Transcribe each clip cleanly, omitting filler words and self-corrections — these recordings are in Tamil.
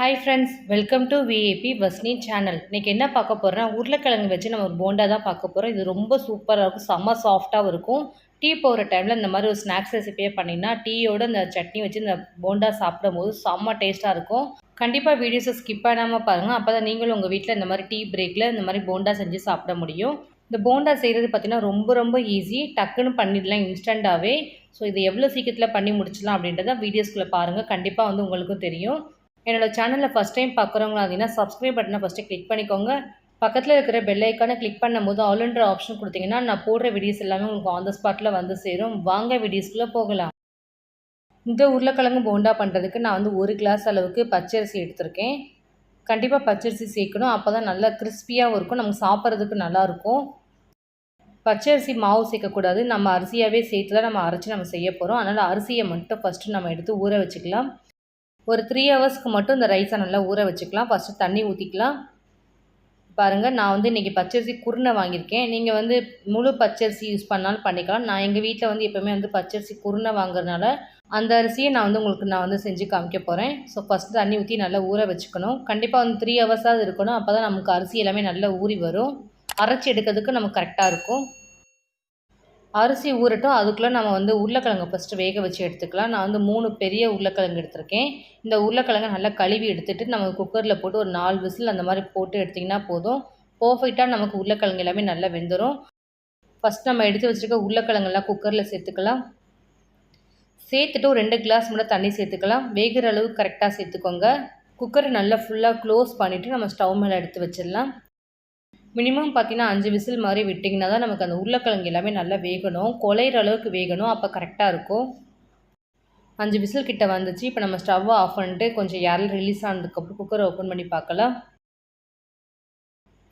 Hi friends, welcome to VAP Vasni channel. இன்றைக்கி என்ன பார்க்க போகிறோன்னா, உருளைக்கிழங்கு வச்சு நம்ம ஒரு போண்டா தான் பார்க்க போகிறோம். இது ரொம்ப சூப்பராக இருக்கும், செம்ம சாஃப்டாகவும் இருக்கும். டீ போகிற டைமில் இந்த மாதிரி ஒரு ஸ்நாக்ஸ் ரெசிபியே பண்ணிங்கன்னா டீயோட இந்த சட்னி வச்சு இந்த போண்டா சாப்பிடும் போது செம்ம டேஸ்ட்டாக இருக்கும். கண்டிப்பாக வீடியோஸை ஸ்கிப் பண்ணாமல் பாருங்கள், அப்போ தான் நீங்களும் உங்கள் வீட்டில் இந்த மாதிரி டீ பிரேக்கில் இந்த மாதிரி போண்டா செஞ்சு சாப்பிட முடியும். இந்த போண்டா செய்கிறது பார்த்திங்கன்னா ரொம்ப ரொம்ப ஈஸி, டக்குன்னு பண்ணிடலாம் இன்ஸ்டண்ட்டாகவே. ஸோ இது எவ்வளோ சீக்கிரத்தில் பண்ணி முடிச்சிடலாம் அப்படின்றத வீடியோஸ்குள்ளே பாருங்கள், கண்டிப்பாக வந்து உங்களுக்கும் தெரியும். என்னோட சேனலில் ஃபஸ்ட் டைம் பார்க்குறவங்களா இருந்தீங்கன்னா சப்ஸ்கிரைப் பட்டனை ஃபஸ்ட்டு கிளிக் பண்ணிக்கோங்க. பக்கத்தில் இருக்கிற பெல் ஐக்கானை கிளிக் பண்ணும்போது ஆல்ன்ற ஆப்ஷன் கொடுத்தீங்கன்னா நான் போடுற வீடியோஸ் எல்லாமே உங்களுக்கு ஆன் த ஸ்பாட்டில் வந்து சேரும். வாங்க வீடியோஸ்குள்ளே போகலாம். இந்த உருளைக்கிழங்கு போண்டா பண்ணுறதுக்கு நான் வந்து 1 கிளாஸ் அளவுக்கு பச்சரிசி எடுத்திருக்கேன். கண்டிப்பாக பச்சரிசி சேர்க்கணும், அப்போ தான் நல்லா கிறிஸ்பியாகவும் இருக்கும், நமக்கு சாப்பிட்றதுக்கு நல்லாயிருக்கும். பச்சரிசி மாவு சேர்க்கக்கூடாது, நம்ம அரிசியாகவே சேர்த்து தான் நம்ம அரைச்சி நம்ம செய்ய போகிறோம். அதனால் அரிசியை மட்டும் ஃபஸ்ட்டு நம்ம எடுத்து ஊற வச்சுக்கலாம். ஒரு 3 ஹவர்ஸ்க்கு மட்டும் இந்த ரைஸை நல்லா ஊற வச்சுக்கலாம். ஃபஸ்ட்டு தண்ணி ஊற்றிக்கலாம். பாருங்கள், நான் வந்து இன்றைக்கி பச்சரிசி குருணை வாங்கியிருக்கேன். நீங்கள் வந்து முழு பச்சரிசி யூஸ் பண்ணாலும் பண்ணிக்கலாம். நான் எங்கள் வீட்டில் வந்து எப்போவுமே வந்து பச்சரிசி குருணை வாங்குறதுனால அந்த அரிசியை நான் வந்து செஞ்சு காமிக்க போகிறேன். ஸோ ஃபஸ்ட்டு தண்ணி ஊற்றி நல்லா ஊற வச்சுக்கணும். கண்டிப்பாக வந்து 3 ஹவர்ஸாவது இருக்கணும், அப்போ தான் நமக்கு அரிசி எல்லாமே நல்லா ஊறி வரும். அரைச்சி எடுக்கிறதுக்கு நமக்கு கரெக்டாக இருக்கும். அரிசி ஊறட்டும், அதுக்குள்ளே நம்ம வந்து உருளைக்கிழங்கு ஃபஸ்ட்டு வேக வச்சு எடுத்துக்கலாம். நான் வந்து 3 பெரிய உருளைக்கிழங்கு எடுத்திருக்கேன். இந்த உருளைக்கிழங்கை நல்லா கழுவி எடுத்துகிட்டு நம்ம குக்கரில் போட்டு ஒரு 4 விசில் அந்த மாதிரி போட்டு எடுத்திங்கன்னா போதும். பர்ஃபெக்டாக நமக்கு உருளைக்கிழங்கு எல்லாமே நல்லா வெந்துடும். ஃபஸ்ட் நம்ம எடுத்து வச்சுருக்க உருளைக்கிழங்கெல்லாம் குக்கரில் சேர்த்துக்கலாம். சேர்த்துட்டு ஒரு 2 கிளாஸ் மட்டும் தண்ணி சேர்த்துக்கலாம். வேகிற அளவு கரெக்டாக சேர்த்துக்கோங்க. குக்கரை நல்லா ஃபுல்லாக க்ளோஸ் பண்ணிவிட்டு நம்ம ஸ்டவ் மேலே எடுத்து வச்சிடலாம். மினிமம் பார்த்தீங்கன்னா 5 விசில் மாதிரி விட்டிங்கன்னா தான் நமக்கு அந்த உருளைக்கிழங்கு எல்லாமே நல்லா வேகணும், குழையிற அளவுக்கு வேகணும், அப்போ கரெக்டாக இருக்கும். 5 விசில் கிட்ட வந்துச்சு. இப்போ நம்ம ஸ்டவ்வை ஆஃப் பண்ணிட்டு கொஞ்சம் ஏர்லாம் ரிலீஸ் ஆனதுக்கப்புறம் குக்கரை ஓப்பன் பண்ணி பார்க்கலாம்.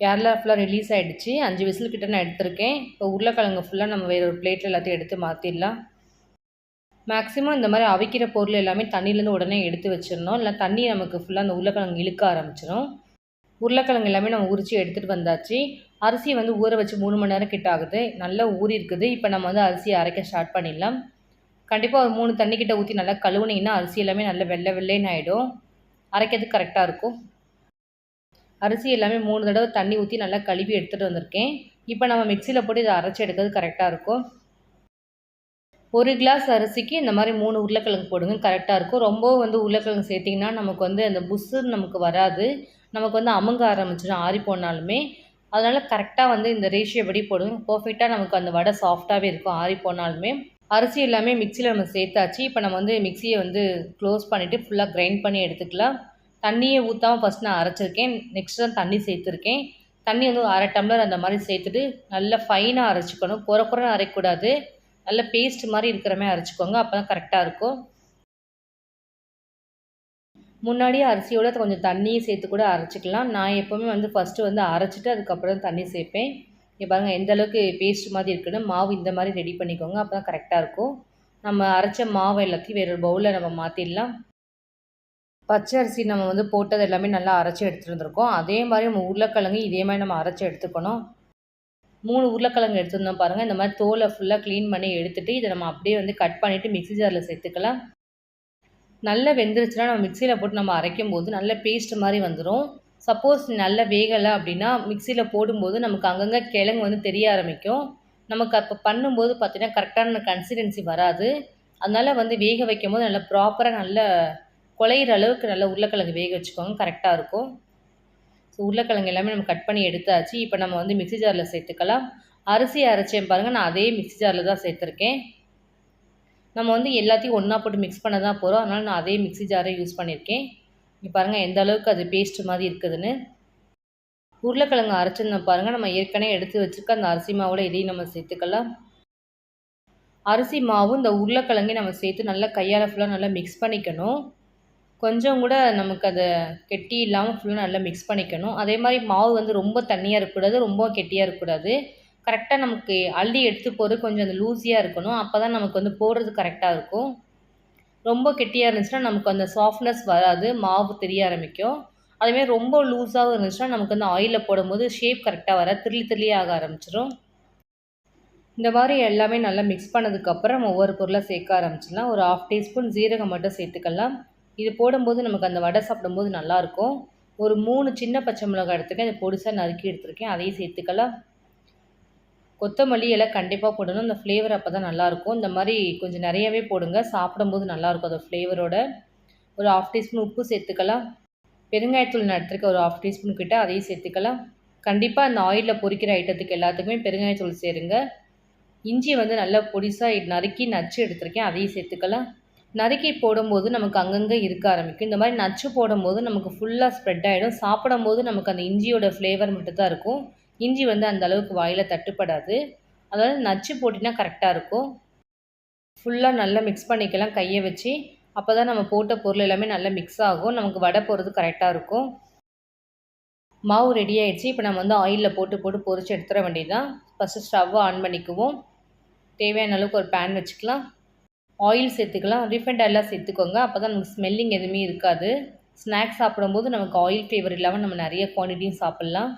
ஏர்லாம் ஃபுல்லாக ரிலீஸ் ஆகிடுச்சு. 5 விசில் கிட்ட நான் எடுத்திருக்கேன். இப்போ உருளைக்கிழங்கு ஃபுல்லாக நம்ம வேறு ஒரு பிளேட்டில் எல்லாத்தையும் எடுத்து மாற்றிடலாம். மேக்ஸிமம் இந்த மாதிரி அவிக்கிற பொருள் எல்லாமே தண்ணியிலேருந்து உடனே எடுத்து வச்சிடணும், இல்லை தண்ணி நமக்கு ஃபுல்லாக அந்த உருளைக்கிழங்கு இழுக்க ஆரம்பிச்சிடும். உருளைக்கிழங்கு எல்லாமே நம்ம உரித்து எடுத்துகிட்டு வந்தாச்சு. அரிசி வந்து ஊற வச்சு 3 மணி நேரம் கிட்ட ஆகுது, நல்லா ஊறி இருக்குது. இப்போ நம்ம வந்து அரிசியை அரைக்க ஸ்டார்ட் பண்ணிடலாம். கண்டிப்பாக ஒரு 3 தண்ணி கிட்ட ஊற்றி நல்லா கழுவுனிங்கன்னா அரிசி எல்லாமே நல்லா வெள்ளை வெள்ளைன்னு ஆகிடும், அரைக்கிறதுக்கு கரெக்டாக இருக்கும். அரிசி எல்லாமே 3 தடவை தண்ணி ஊற்றி நல்லா கழுவி எடுத்துகிட்டு வந்திருக்கேன். இப்போ நம்ம மிக்சியில் போட்டு இதை அரைச்சி எடுக்கிறது கரெக்டாக இருக்கும். 1 கிளாஸ் அரிசிக்கு இந்த மாதிரி 3 உருளைக்கிழங்கு போடுங்க, கரெக்டாக இருக்கும். ரொம்பவும் வந்து உருளைக்கிழங்கு சேர்த்திங்கன்னா நமக்கு வந்து அந்த புஸ்ஸுன்னு நமக்கு வராது, நமக்கு வந்து அமுங்க ஆரம்பிச்சிடும் ஆறி போனாலுமே. அதனால் கரெக்டாக வந்து இந்த ரேஷியோ படி போடுங்க, பர்ஃபெக்டாக நமக்கு அந்த வடை சாஃப்டாகவே இருக்கும் ஆறி போனாலுமே. அரிசி எல்லாமே மிக்சியில் நம்ம சேர்த்தாச்சு. இப்போ நம்ம வந்து மிக்சியை வந்து க்ளோஸ் பண்ணிவிட்டு ஃபுல்லாக கிரைண்ட் பண்ணி எடுத்துக்கலாம். தண்ணியை ஊற்றாமல் ஃபஸ்ட் நான் அரைச்சிருக்கேன், நெக்ஸ்ட் தான் தண்ணி சேர்த்துருக்கேன். தண்ணி வந்து ஒரு 1/2 டம்ளர் அந்த மாதிரி சேர்த்துட்டு நல்லா ஃபைனாக அரைச்சிக்கணும், குறைன்னு அரைக்கக்கூடாது. நல்ல பேஸ்ட் மாதிரி இருக்கிற மாதிரி அரைச்சிக்கோங்க, அப்போ தான் கரெக்டாக இருக்கும். முன்னாடியே அரிசியோட கொஞ்சம் தண்ணியும் சேர்த்து கூட அரைச்சிக்கலாம். நான் எப்போவுமே வந்து ஃபஸ்ட்டு வந்து அரைச்சிட்டு அதுக்கப்புறம் தண்ணி சேர்ப்பேன். இங்கே பாருங்கள் எந்த அளவுக்கு பேஸ்ட் மாதிரி இருக்குன்னு. மாவு இந்த மாதிரி ரெடி பண்ணிக்கோங்க, அப்போ தான் கரெக்டாக இருக்கும். நம்ம அரைச்ச மாவு எல்லாத்தையும் வேறு ஒரு பவுலில் நம்ம மாற்றிடலாம். பச்சை அரிசி நம்ம வந்து போட்டது எல்லாமே நல்லா அரைச்சி எடுத்துகிட்டு வந்திருக்கோம். அதே மாதிரி நம்ம உருளைக்கிழங்கு இதே மாதிரி நம்ம அரைச்சி எடுத்துக்கணும். 3 உருளைக்கிழங்கு எடுத்துருந்தோம் பாருங்கள். இந்த மாதிரி தோலை ஃபுல்லாக க்ளீன் பண்ணி எடுத்துகிட்டு இதை நம்ம அப்படியே வந்து கட் பண்ணிவிட்டு மிக்ஸி ஜாரில் சேர்த்துக்கலாம். நல்லா வெந்துருச்சுன்னா நம்ம மிக்சியில் போட்டு நம்ம அரைக்கும் போது நல்ல பேஸ்ட் மாதிரி வந்துடும். சப்போஸ் நல்லா வேகலை அப்படின்னா மிக்சியில் போடும்போது நமக்கு அங்கங்கே கிழங்கு வந்து தெரிய ஆரம்பிக்கும். நமக்கு அப்போ பண்ணும்போது பார்த்திங்கன்னா கரெக்டான கன்சிஸ்டன்சி வராது. அதனால் வந்து வேக வைக்கும் போது நல்லா ப்ராப்பராக நல்லா குழையிற அளவுக்கு நல்லா உருளைக்கிழங்கு வேக வச்சுக்கோங்க, கரெக்டாக இருக்கும். ஸோ உருளைக்கிழங்கு எல்லாமே நம்ம கட் பண்ணி எடுத்தாச்சு. இப்போ நம்ம வந்து மிக்ஸி ஜாரில் சேர்த்துக்கலாம். அரிசி அரைச்சேன் பாருங்கள், நான் அதே மிக்ஸி ஜாரில் தான் சேர்த்துருக்கேன். நம்ம வந்து எல்லாத்தையும் ஒன்றா போட்டு மிக்ஸ் பண்ண தான் போகிறோம், அதனால் நான் அதே மிக்ஸி ஜாரை யூஸ் பண்ணியிருக்கேன். இங்கே பாருங்கள் எந்த அளவுக்கு அது பேஸ்ட் மாதிரி இருக்குதுன்னு. உருளைக்கிழங்கு அரைச்சிருந்தோம் பாருங்கள், நம்ம ஏற்கனவே எடுத்து வச்சுருக்க அந்த அரிசி மாவோட இதையும் நம்ம சேர்த்துக்கலாம். அரிசி மாவும் இந்த உருளைக்கிழங்கையும் நம்ம சேர்த்து நல்லா கையால் ஃபுல்லாக நல்லா மிக்ஸ் பண்ணிக்கணும். கொஞ்சம் கூட நமக்கு அதை கெட்டி இல்லாமல் ஃபுல்லாக நல்லா மிக்ஸ் பண்ணிக்கணும். அதே மாதிரி மாவு வந்து ரொம்ப தண்ணியாக இருக்கக்கூடாது, ரொம்ப கெட்டியாக இருக்கக்கூடாது. கரெக்டாக நமக்கு அள்ளி எடுத்து போகிறது கொஞ்சம் அந்த லூஸியாக இருக்கணும், அப்போ தான் நமக்கு வந்து போடுறது கரெக்டாக இருக்கும். ரொம்ப கெட்டியாக இருந்துச்சுன்னா நமக்கு அந்த சாஃப்ட்னஸ் வராது, மாவு தெரிய ஆரம்பிக்கும். அதேமாதிரி ரொம்ப லூஸாகவும் இருந்துச்சுன்னா நமக்கு வந்து ஆயிலில் போடும்போது ஷேப் கரெக்டாக வராது, திரிலி ஆக ஆரம்பிச்சிடும். இந்த மாதிரி எல்லாமே நல்லா மிக்ஸ் பண்ணதுக்கப்புறம் நம்ம ஒவ்வொரு பொருளாக சேர்க்க ஆரம்பிச்சிடலாம். ஒரு 1/2 டீஸ்பூன் ஜீரகம் மட்டும் சேர்த்துக்கலாம். இது போடும்போது நமக்கு அந்த வடை சாப்பிடும்போது நல்லாயிருக்கும். ஒரு 3 சின்ன பச்சை மிளகாய் எடுத்துருக்கேன். இதை பொடிசா நறுக்கி எடுத்துருக்கேன். அதையும் சேர்த்துக்கலாம். கொத்தமல்லி இலை கண்டிப்பாக போடணும். அந்த ஃப்ளேவர் அப்போ தான் நல்லாயிருக்கும். இந்த மாதிரி கொஞ்சம் நிறையவே போடுங்க. சாப்பிடும்போது நல்லாயிருக்கும் அந்த ஃப்ளேவரோட. ஒரு 1/2 டீஸ்பூன் உப்பு சேர்த்துக்கலாம். பெருங்காயத்தூள் நான் எடுத்துருக்கேன் ஒரு 1/2 டீஸ்பூன் கிட்ட, அதையும் சேர்த்துக்கலாம். கண்டிப்பாக அந்த ஆயிலில் பொரிக்கிற ஐட்டத்துக்கு எல்லாத்துக்குமே பெருங்காயத்தூள் சேருங்க. இஞ்சி வந்து நல்லா பொடிசாக நறுக்கி நச்சு எடுத்துருக்கேன். அதையும் சேர்த்துக்கலாம். நறுக்கி போடும்போது நமக்கு அங்கங்கே இருக்க ஆரம்பிக்கும். இந்த மாதிரி நச்சு போடும்போது நமக்கு ஃபுல்லாக ஸ்ப்ரெட் ஆகிடும். சாப்பிடும்போது நமக்கு அந்த இஞ்சியோட ஃப்ளேவர் மட்டும் தான் இருக்கும். இஞ்சி வந்து அந்த அளவுக்கு வாயில் தட்டுப்படாது. அதாவது நச்சு போட்டிங்கன்னா கரெக்டாக இருக்கும். ஃபுல்லாக நல்லா மிக்ஸ் பண்ணிக்கலாம் கையை வச்சு. அப்போ தான் நம்ம போட்ட பொருள் எல்லாமே நல்லா மிக்ஸ் ஆகும். நமக்கு வடை போடுறது கரெக்டாக இருக்கும். மாவு ரெடி ஆகிடுச்சு. இப்போ நம்ம வந்து ஆயிலில் போட்டு போட்டு பொரிச்சு எடுத்துட வேண்டியது தான். ஃபஸ்ட்டு ஸ்டவ்வை ஆன் பண்ணிக்குவோம். தேவையான அளவுக்கு ஒரு பேன் வச்சுக்கலாம். ஆயில் சேர்த்துக்கலாம். ரீஃபைண்ட் ஆயிலாக சேர்த்துக்கோங்க. அப்போ தான் நமக்கு ஸ்மெல்லிங் எதுவுமே இருக்காது. ஸ்நாக்ஸ் சாப்பிடும்போது நமக்கு ஆயில் ஃப்ளேவர் இல்லாமல் நம்ம நிறைய குவான்டிட்டியும் சாப்பிட்லாம்.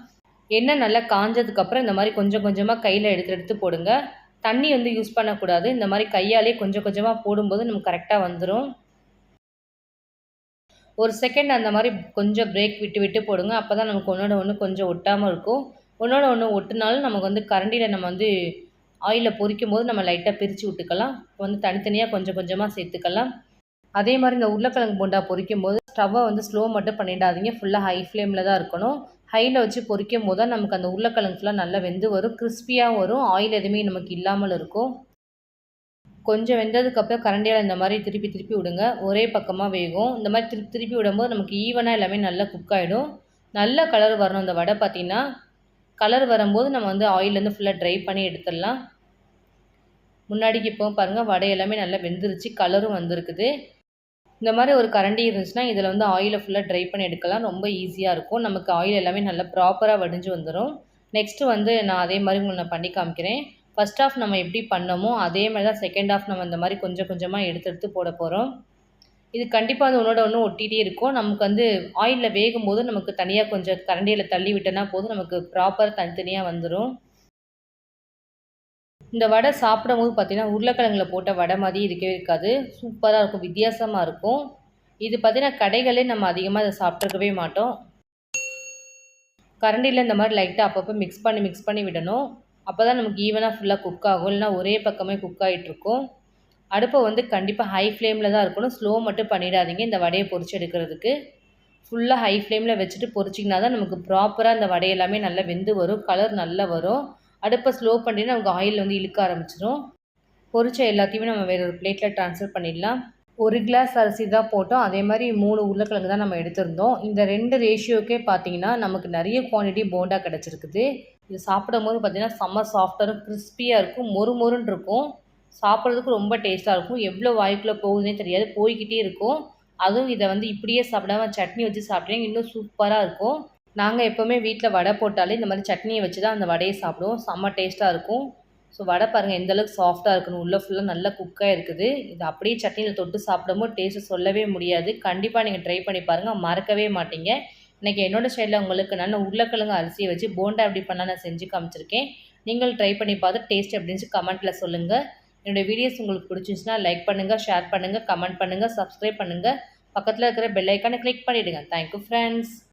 எண்ணெய் நல்லா காஞ்சதுக்கப்புறம் இந்த மாதிரி கொஞ்சம் கொஞ்சமாக கையில் எடுத்து எடுத்து போடுங்க. தண்ணி வந்து யூஸ் பண்ணக்கூடாது. இந்த மாதிரி கையாலே கொஞ்சம் கொஞ்சமாக போடும்போது நமக்கு கரெக்டாக வந்துடும். ஒரு செகண்ட் அந்த மாதிரி கொஞ்சம் பிரேக் விட்டு விட்டு போடுங்க. அப்போ தான் நமக்கு ஒன்றோட ஒன்று கொஞ்சம் ஒட்டாமல் இருக்கும். ஒன்றோட ஒன்று ஒட்டினாலும் நமக்கு வந்து கரண்டியில் நம்ம வந்து ஆயிலில் பொரிக்கும் போது நம்ம லைட்டாக பிரித்து விட்டுக்கலாம். வந்து தனித்தனியாக கொஞ்சம் கொஞ்சமாக சேர்த்துக்கலாம். அதே மாதிரி இந்த உருளைக்கிழங்கு போண்டா பொரிக்கும் போது ஸ்டவ்வை வந்து ஸ்லோ மட்டும் பண்ணிடாதீங்க. ஃபுல்லாக ஹை ஃப்ளேமில் தான் இருக்கணும். ஹையில் வச்சு பொரிக்கும் போது தான் நமக்கு அந்த உருளைக்கிழங்கு ஃபுல்லாக நல்லா வெந்து வரும். கிறிஸ்பியாக வரும். ஆயில் எதுவுமே நமக்கு இல்லாமல் இருக்கும். கொஞ்சம் வெந்ததுக்கப்புறம் கரண்டியால் இந்த மாதிரி திருப்பி திருப்பி விடுங்க. ஒரே பக்கமாக வேகும். இந்த மாதிரி திருப்பி திருப்பி விடும்போது நமக்கு ஈவனாக எல்லாமே நல்லா குக் ஆகிடும். நல்ல கலர் வரணும். இந்த வடை பார்த்திங்கன்னா கலர் வரும்போது நம்ம வந்து ஆயிலேருந்து ஃபுல்லாக ட்ரை பண்ணி எடுத்துடலாம். முன்னாடிக்கு இப்போ பாருங்கள் வடை எல்லாமே நல்லா வெந்துருச்சு. கலரும் வந்திருக்குது. இந்த மாதிரி ஒரு கரண்டி இருந்துச்சுன்னா இதில் வந்து ஆயிலை ஃபுல்லாக ட்ரை பண்ணி எடுக்கலாம். ரொம்ப ஈஸியாக இருக்கும். நமக்கு ஆயில் எல்லாமே நல்லா ப்ராப்பராக வடிஞ்சு வந்துடும். நெக்ஸ்ட்டு வந்து நான் அதே மாதிரி உங்களுக்கு நான் பண்ணி காமிக்கிறேன். ஃபஸ்ட் ஆஃப் நம்ம எப்படி பண்ணோமோ அதே மாதிரி தான் செகண்ட் ஆஃப் நம்ம இந்த மாதிரி கொஞ்சம் கொஞ்சமாக எடுத்து எடுத்து போட போகிறோம். இது கண்டிப்பாக வந்து ஒன்றோட ஒன்று ஒட்டிகிட்டே இருக்கும். நமக்கு வந்து ஆயிலில் வேகும்போது நமக்கு தனியாக கொஞ்சம் கரண்டியில் தள்ளி விட்டோன்னா போதும், நமக்கு ப்ராப்பராக தனித்தனியாக வந்துடும். இந்த வடை சாப்பிடும்போது பார்த்திங்கன்னா உருளைக்கிழங்குல போட்ட வடை மாதிரி இருக்கவே இருக்காது. சூப்பராக இருக்கும். வித்தியாசமாக இருக்கும். இது பார்த்திங்கன்னா கடைகளே நம்ம அதிகமாக இதை சாப்பிட்ருக்கவே மாட்டோம். கரண்டியில் இந்த மாதிரி லைட்டாக அப்பப்போ மிக்ஸ் பண்ணி விடணும். அப்போ தான் நமக்கு ஈவனாக ஃபுல்லாக குக் ஆகும். இல்லைனா ஒரே பக்கமே குக் ஆகிட்ருக்கும். அடுப்பை வந்து கண்டிப்பாக ஹை ஃப்ளேமில் தான் இருக்கணும். ஸ்லோ மட்டும் பண்ணிடாதீங்க இந்த வடையை பொரிச்சு எடுக்கிறதுக்கு. ஃபுல்லாக ஹை ஃப்ளேமில் வச்சுட்டு பொரிச்சிங்கன்னா தான் நமக்கு ப்ராப்பராக அந்த வடை எல்லாமே நல்லா வெந்து வரும். கலர் நல்லா வரும். அடுப்பை ஸ்லோ பண்ணிட்டு நமக்கு ஆயில் வந்து இழுக்க ஆரம்பிச்சிடும். பொரிச்ச எல்லாத்தையுமே நம்ம வேறு ஒரு பிளேட்டில் ட்ரான்ஸ்ஃபர் பண்ணிடலாம். 1 கிளாஸ் அரிசி தான் போட்டோம். அதே மாதிரி 3 உருளைக்கிழங்கு தான் நம்ம எடுத்திருந்தோம். இந்த 2 ரேஷியோக்கே பார்த்தீங்கன்னா நமக்கு நிறைய குவான்டிட்டி போண்டா கிடச்சிருக்குது. இது சாப்பிடும்போது பார்த்தீங்கன்னா செம்ம சாஃப்டாக கிறிஸ்பியாக இருக்கும். மொறு மொறுன்னு இருக்கும். சாப்பிட்றதுக்கு ரொம்ப டேஸ்ட்டாக இருக்கும். எவ்வளோ வாய்க்குள்ளே போகுதுன்னே தெரியாது. போய்கிட்டே இருக்கும். அதுவும் இதை வந்து இப்படியே சாப்பிடாம சட்னி வச்சு சாப்பிட்டீங்கன்னா இன்னும் சூப்பராக இருக்கும். நாங்கள் எப்போவுமே வீட்டில் வடை போட்டாலே இந்த மாதிரி சட்னியை வச்சு தான் அந்த வடையை சாப்பிடுவோம். செம்ம டேஸ்ட்டாக இருக்கும். ஸோ வடை பாருங்கள் எந்தளவுக்கு சாஃப்டாக இருக்குன்னு. உள்ளே ஃபுல்லாக நல்லா குக்காக இருக்குது. இது அப்படியே சட்னியில் தொட்டு சாப்பிடும்போது டேஸ்ட்டு சொல்லவே முடியாது. கண்டிப்பாக நீங்கள் ட்ரை பண்ணி பாருங்கள். மறக்கவே மாட்டீங்க. இன்றைக்கி என்னோடய ஸ்டைலில் உங்களுக்கு நான் உருளைக்கிழங்கு அரிசியை வச்சு போண்டா எப்படி பண்ணால் நான் செஞ்சு காமிச்சிருக்கேன். நீங்கள் ட்ரை பண்ணி பார்த்து டேஸ்ட் எப்படின்னு கமெண்ட்டில் சொல்லுங்கள். என்னோடய வீடியோஸ் உங்களுக்கு பிடிச்சிருந்துச்சுன்னா லைக் பண்ணுங்கள், ஷேர் பண்ணுங்கள், கமெண்ட் பண்ணுங்கள், சப்ஸ்கிரைப் பண்ணுங்கள். பக்கத்தில் இருக்கிற பெல் ஐக்கானை கிளிக் பண்ணிவிடுங்க. Thank you friends.